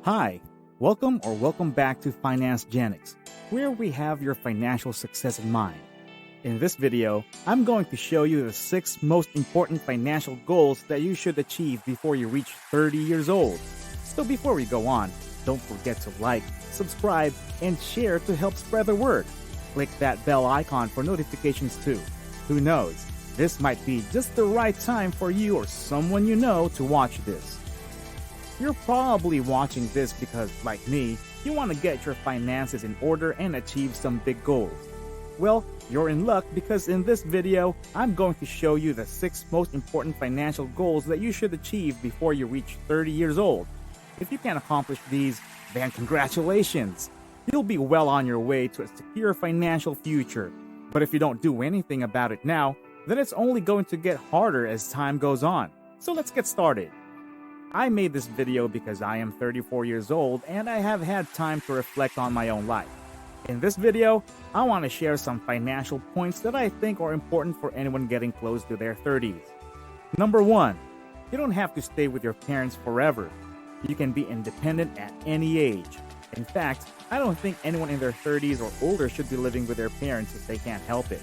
Hi, welcome back to Finance Genics, where we have your financial success in mind. In this video, I'm going to show you the 6 most important financial goals that you should achieve before you reach 30 years old. So before we go on, don't forget to like, subscribe, and share to help spread the word. Click that bell icon for notifications too. Who knows, this might be just the right time for you or someone you know to watch this. You're probably watching this because, like me, you want to get your finances in order and achieve some big goals. Well, you're in luck because in this video, I'm going to show you the 6 most important financial goals that you should achieve before you reach 30 years old. If you can accomplish these, then congratulations! You'll be well on your way to a secure financial future. But if you don't do anything about it now, then it's only going to get harder as time goes on. So let's get started. I made this video because I am 34 years old and I have had time to reflect on my own life. In this video, I want to share some financial points that I think are important for anyone getting close to their 30s. Number 1, you don't have to stay with your parents forever. You can be independent at any age. In fact, I don't think anyone in their 30s or older should be living with their parents if they can't help it.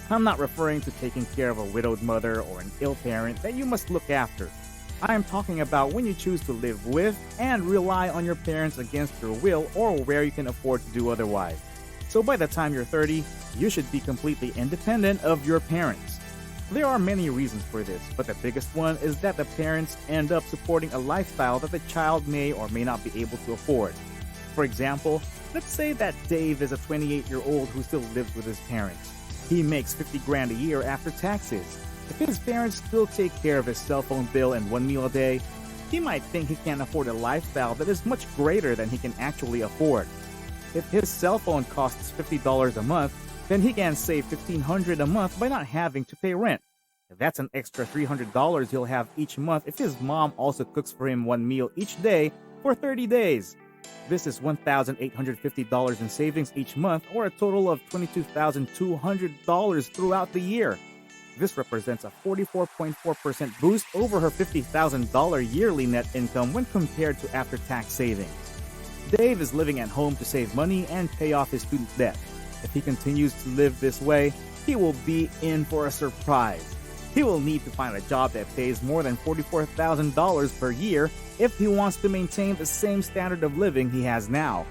I'm not referring to taking care of a widowed mother or an ill parent that you must look after. I am talking about when you choose to live with and rely on your parents against your will or where you can afford to do otherwise. So by the time you're 30, you should be completely independent of your parents. There are many reasons for this, but the biggest one is that the parents end up supporting a lifestyle that the child may or may not be able to afford. For example, let's say that Dave is a 28-year-old who still lives with his parents. He makes $50,000 a year after taxes. If his parents still take care of his cell phone bill and one meal a day, he might think he can't afford a lifestyle that is much greater than he can actually afford. If his cell phone costs $50 a month, then he can save $1,500 a month by not having to pay rent. That's an extra $300 he'll have each month if his mom also cooks for him one meal each day for 30 days. This is $1,850 in savings each month, or a total of $22,200 throughout the year. This represents a 44.4% boost over her $50,000 yearly net income when compared to after-tax savings. Dave is living at home to save money and pay off his student debt. If he continues to live this way, he will be in for a surprise. He will need to find a job that pays more than $44,000 per year if he wants to maintain the same standard of living he has now.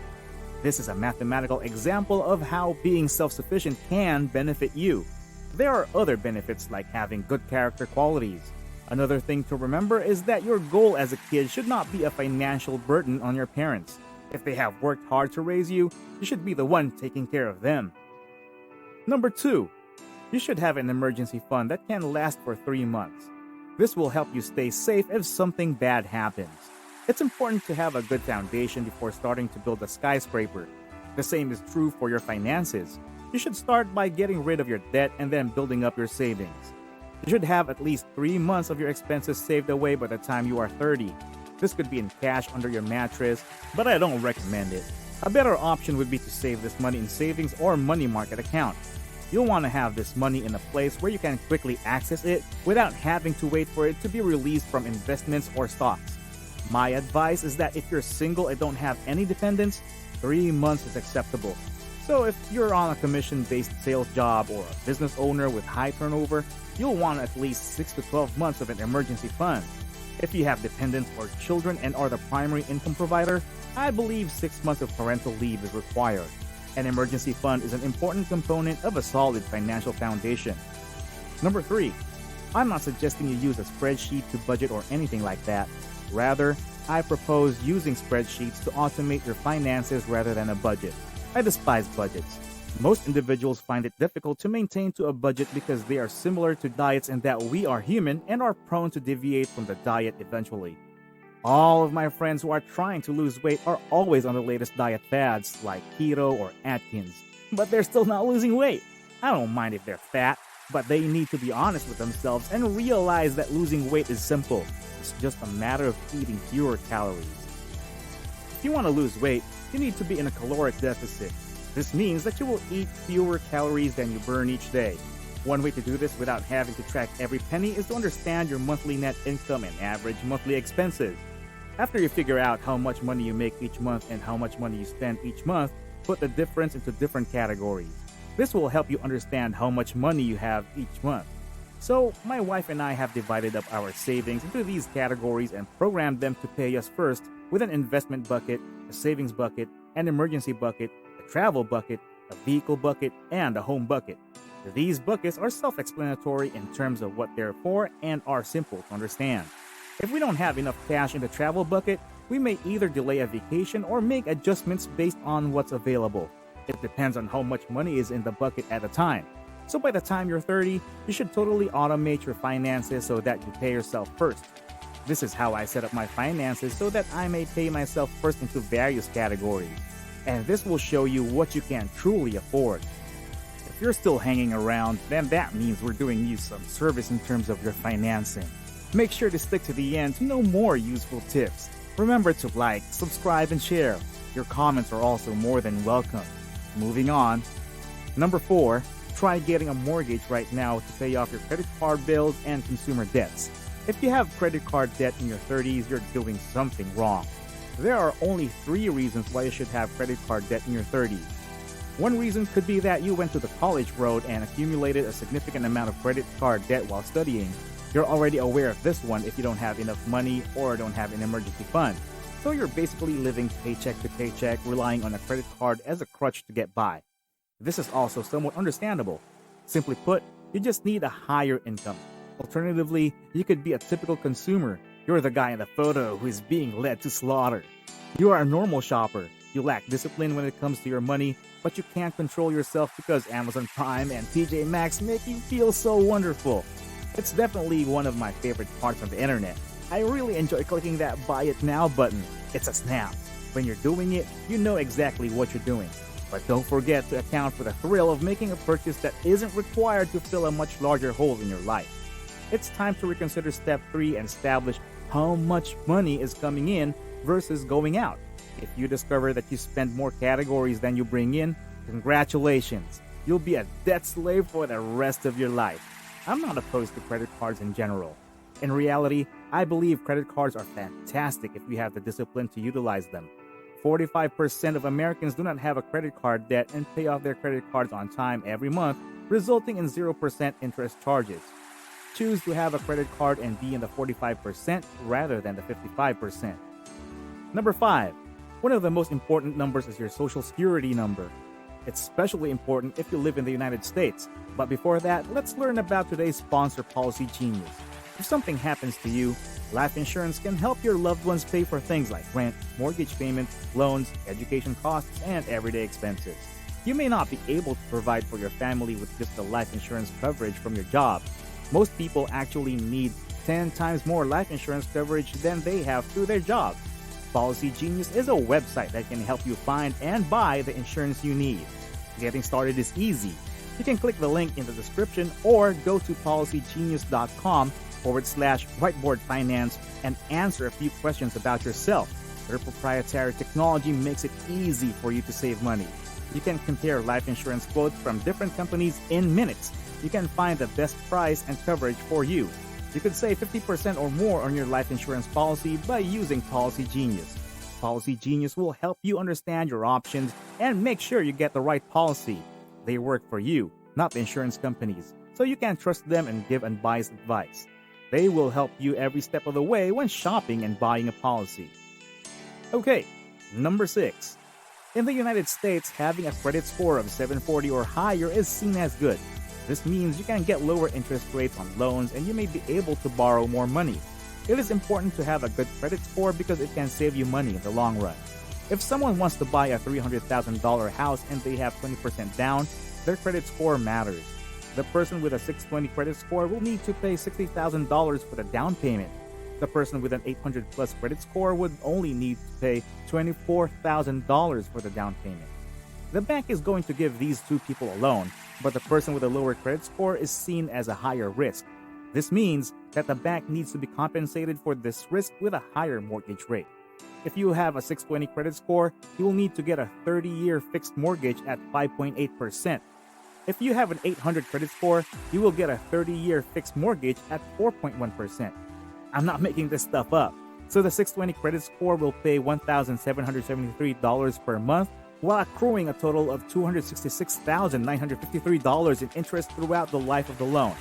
This is a mathematical example of how being self-sufficient can benefit you. There are other benefits like having good character qualities. Another thing to remember is that your goal as a kid should not be a financial burden on your parents. If they have worked hard to raise you, you should be the one taking care of them. Number 2, you should have an emergency fund that can last for 3 months. This will help you stay safe if something bad happens. It's important to have a good foundation before starting to build a skyscraper. The same is true for your finances. You should start by getting rid of your debt and then building up your savings. You should have at least 3 months of your expenses saved away by the time you are 30. This could be in cash under your mattress, but I don't recommend it. A better option would be to save this money in savings or money market account. You'll want to have this money in a place where you can quickly access it without having to wait for it to be released from investments or stocks. My advice is that if you're single and don't have any dependents, 3 months is acceptable. So if you're on a commission-based sales job or a business owner with high turnover, you'll want at least 6 to 12 months of an emergency fund. If you have dependents or children and are the primary income provider, I believe 6 months of parental leave is required. An emergency fund is an important component of a solid financial foundation. Number 3, I'm not suggesting you use a spreadsheet to budget or anything like that. Rather, I propose using spreadsheets to automate your finances rather than a budget. I despise budgets. Most individuals find it difficult to maintain to a budget because they are similar to diets in that we are human and are prone to deviate from the diet eventually. All of my friends who are trying to lose weight are always on the latest diet fads like keto or Atkins, but they're still not losing weight. I don't mind if they're fat, but they need to be honest with themselves and realize that losing weight is simple. It's just a matter of eating fewer calories. If you want to lose weight, you need to be in a caloric deficit. This means that you will eat fewer calories than you burn each day. One way to do this without having to track every penny is to understand your monthly net income and average monthly expenses. After you figure out how much money you make each month and how much money you spend each month, put the difference into different categories. This will help you understand how much money you have each month. So, my wife and I have divided up our savings into these categories and programmed them to pay us first with an investment bucket, a savings bucket, an emergency bucket, a travel bucket, a vehicle bucket, and a home bucket. These buckets are self-explanatory in terms of what they're for and are simple to understand. If we don't have enough cash in the travel bucket, we may either delay a vacation or make adjustments based on what's available. It depends on how much money is in the bucket at a time. So by the time you're 30, you should totally automate your finances so that you pay yourself first. This is how I set up my finances so that I may pay myself first into various categories. And this will show you what you can truly afford. If you're still hanging around, then that means we're doing you some service in terms of your financing. Make sure to stick to the end to know more useful tips. Remember to like, subscribe, and share. Your comments are also more than welcome. Moving on. Number 4, try getting a mortgage right now to pay off your credit card bills and consumer debts. If you have credit card debt in your 30s, you're doing something wrong. There are only 3 reasons why you should have credit card debt in your 30s. One reason could be that you went to the college road and accumulated a significant amount of credit card debt while studying. You're already aware of this one if you don't have enough money or don't have an emergency fund. So you're basically living paycheck to paycheck, relying on a credit card as a crutch to get by. This is also somewhat understandable. Simply put, you just need a higher income. Alternatively, you could be a typical consumer. You're the guy in the photo who is being led to slaughter. You are a normal shopper. You lack discipline when it comes to your money, but you can't control yourself because Amazon Prime and TJ Maxx make you feel so wonderful. It's definitely one of my favorite parts of the internet. I really enjoy clicking that buy it now button. It's a snap. When you're doing it, you know exactly what you're doing. But don't forget to account for the thrill of making a purchase that isn't required to fill a much larger hole in your life. It's time to reconsider step 3 and establish how much money is coming in versus going out. If you discover that you spend more categories than you bring in, congratulations. You'll be a debt slave for the rest of your life. I'm not opposed to credit cards in general. In reality, I believe credit cards are fantastic if you have the discipline to utilize them. 45% of Americans do not have a credit card debt and pay off their credit cards on time every month, resulting in 0% interest charges. Choose to have a credit card and be in the 45% rather than the 55%. Number 5. One of the most important numbers is your Social Security number. It's especially important if you live in the United States. But before that, let's learn about today's sponsor, Policy Genius. If something happens to you, life insurance can help your loved ones pay for things like rent, mortgage payments, loans, education costs, and everyday expenses. You may not be able to provide for your family with just the life insurance coverage from your job. Most people actually need 10 times more life insurance coverage than they have through their job. Policy Genius is a website that can help you find and buy the insurance you need. Getting started is easy. You can click the link in the description or go to policygenius.com/whiteboardfinance and answer a few questions about yourself. Their proprietary technology makes it easy for you to save money. You can compare life insurance quotes from different companies in minutes. You can find the best price and coverage for you. You could save 50% or more on your life insurance policy by using Policy Genius. Policy Genius will help you understand your options and make sure you get the right policy. They work for you, not the insurance companies, so you can trust them and give unbiased advice. They will help you every step of the way when shopping and buying a policy. Okay, number 6. In the United States, having a credit score of 740 or higher is seen as good. This means you can get lower interest rates on loans and you may be able to borrow more money. It is important to have a good credit score because it can save you money in the long run. If someone wants to buy a $300,000 house and they have 20% down, their credit score matters. The person with a 620 credit score will need to pay $60,000 for the down payment. The person with an 800 plus credit score would only need to pay $24,000 for the down payment. The bank is going to give these two people a loan, but the person with a lower credit score is seen as a higher risk. This means that the bank needs to be compensated for this risk with a higher mortgage rate. If you have a 620 credit score, you will need to get a 30-year fixed mortgage at 5.8%. If you have an 800 credit score, you will get a 30-year fixed mortgage at 4.1%. I'm not making this stuff up. So the 620 credit score will pay $1,773 per month, while accruing a total of $266,953 in interest throughout the life of the loan.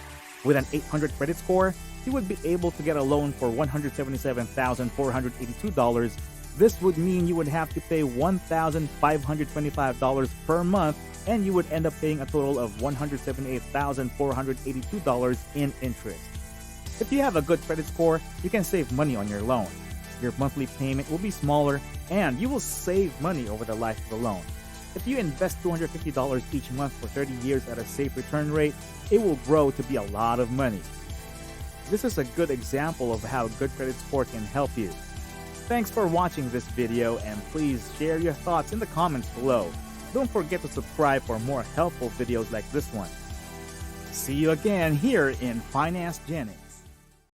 With an 800 credit score, you would be able to get a loan for $177,482. This would mean you would have to pay $1,525 per month, and you would end up paying a total of $178,482 in interest. If you have a good credit score, you can save money on your loan. Your monthly payment will be smaller, and you will save money over the life of the loan. If you invest $250 each month for 30 years at a safe return rate, it will grow to be a lot of money. This is a good example of how good credit score can help you. Thanks for watching this video, and please share your thoughts in the comments below. Don't forget to subscribe for more helpful videos like this one. See you again here in Finance Jennings.